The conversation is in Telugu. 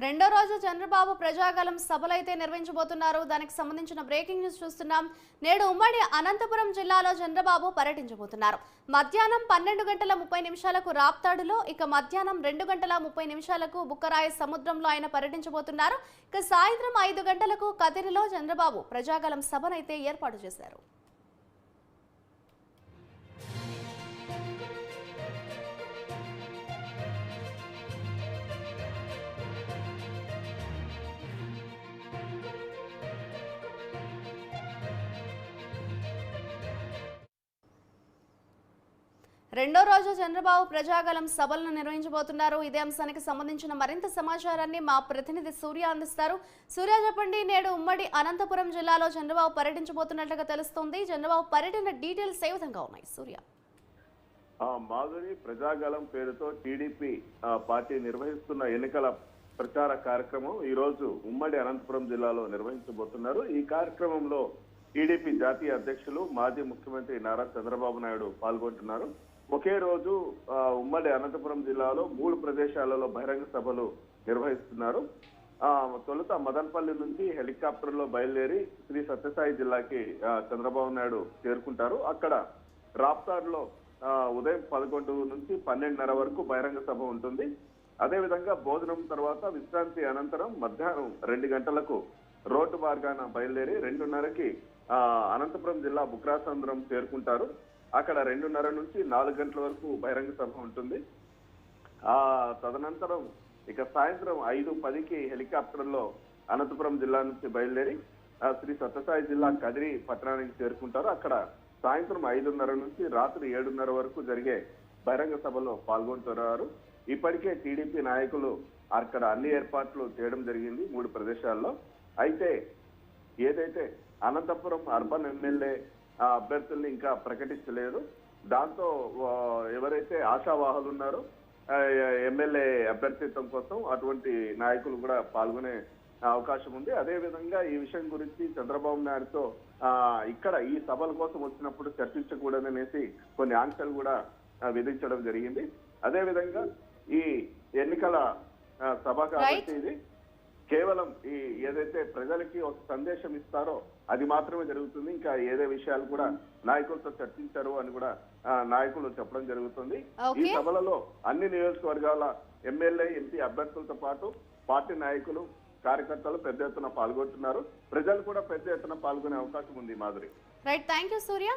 రెండో రోజు చంద్రబాబు ప్రజాగలం సభలైతే నిర్వహించబోతున్నారు. దానికి సంబంధించిన బ్రేకింగ్ న్యూస్ చూస్తున్నాం. నేడు ఉమ్మడి అనంతపురం జిల్లాలో చంద్రబాబు పర్యటించబోతున్నారు. మధ్యాహ్నం 12:30 రాప్తాడులో, ఇక మధ్యాహ్నం 2:30 బుక్కరాయ సముద్రంలో ఆయన పర్యటించబోతున్నారు. ఇక సాయంత్రం 5 గంటలకు కదిరిలో చంద్రబాబు ప్రజాగలం సభనైతే ఏర్పాటు చేశారు. రెండో రోజు చంద్రబాబు ప్రజాగలం సభలను నిర్వహించబోతున్నారు. ఇదే అంశానికి సంబంధించిన మరింత సమాచారాన్ని మా ప్రతినిధి సూర్య అందిస్తారు. సూర్య, చెప్పండి, నేడు ఉమ్మడి అనంతపురం జిల్లాలో చంద్రబాబు పర్యటించబోతున్నట్లుగా తెలుస్తోంది. చంద్రబాబు పర్యటన డీటెయిల్స్ ఏ విధంగా ఉన్నాయి? సూర్య. మాధురి, ప్రజాగలం పేరుతో టీడీపీ పార్టీ నిర్వహిస్తున్న ఎన్నికల ప్రచార కార్యక్రమం ఈ రోజు ఉమ్మడి అనంతపురం జిల్లాలో నిర్వహించబోతున్నారు. ఈ కార్యక్రమంలో టీడీపీ జాతీయ అధ్యక్షులు మాజీ ముఖ్యమంత్రి నారా చంద్రబాబు నాయుడు పాల్గొంటున్నారు. ఒకే రోజు ఉమ్మడి అనంతపురం జిల్లాలో 3 ప్రదేశాలలో బహిరంగ సభలు నిర్వహిస్తున్నారు. తొలుత మదనపల్లి నుంచి హెలికాప్టర్లో బయలుదేరి శ్రీ సత్యసాయి జిల్లాకి చంద్రబాబు నాయుడు చేరుకుంటారు. అక్కడ రాప్తాడులో ఉదయం 11 నుంచి 12:30 వరకు బహిరంగ సభ ఉంటుంది. అదేవిధంగా భోజనం తర్వాత విశ్రాంతి అనంతరం మధ్యాహ్నం 2 గంటలకు రోడ్డు మార్గాన బయలుదేరి 2:30కి అనంతపురం జిల్లా బుక్రాసంద్రం చేరుకుంటారు. అక్కడ 2:30 నుంచి 4 గంటల వరకు బహిరంగ సభ ఉంటుంది. తదనంతరం ఇక సాయంత్రం 5:10కి హెలికాప్టర్లో అనంతపురం జిల్లా నుంచి బయలుదేరి శ్రీ సత్యసాయి జిల్లా కదిరి పట్టణానికి చేరుకుంటారు. అక్కడ సాయంత్రం 5:30 నుంచి రాత్రి 7:30 వరకు జరిగే బహిరంగ సభలో పాల్గొంటున్నారు. ఇప్పటికే టీడీపీ నాయకులు అక్కడ అన్ని ఏర్పాట్లు చేయడం జరిగింది 3 ప్రదేశాల్లో. అయితే ఏదైతే అనంతపురం అర్బన్ ఎమ్మెల్యే అభ్యర్థుల్ని ఇంకా ప్రకటించలేదు. దాంతో ఎవరైతే ఆశావాహులు ఉన్నారో ఎమ్మెల్యే అభ్యర్థిత్వం కోసం అటువంటి నాయకులు కూడా పాల్గొనే అవకాశం ఉంది. అదే విధంగా ఈ విషయం గురించి చంద్రబాబు నాయుడుతో ఇక్కడ ఈ సభల కోసం వచ్చినప్పుడు చర్చించకూడదనేసి కొన్ని ఆంక్షలు కూడా విధించడం జరిగింది. అదే విధంగా ఈ ఎన్నికల సభ కాబట్టి ఇది కేవలం ఈ ఏదైతే ప్రజలకి ఒక సందేశం ఇస్తారో అది మాత్రమే జరుగుతుంది. ఇంకా ఏదే విషయాలు కూడా నాయకులతో చర్చించారు అని కూడా నాయకులు చెప్పడం జరుగుతుంది. ఈ సభలలో అన్ని నియోజకవర్గాల ఎమ్మెల్యే, ఎంపీ అభ్యర్థులతో పాటు పార్టీ నాయకులు, కార్యకర్తలు పెద్ద ఎత్తున పాల్గొంటున్నారు. ప్రజలు కూడా పెద్ద ఎత్తున పాల్గొనే అవకాశం ఉంది. Madhuri. Right, thank you Surya.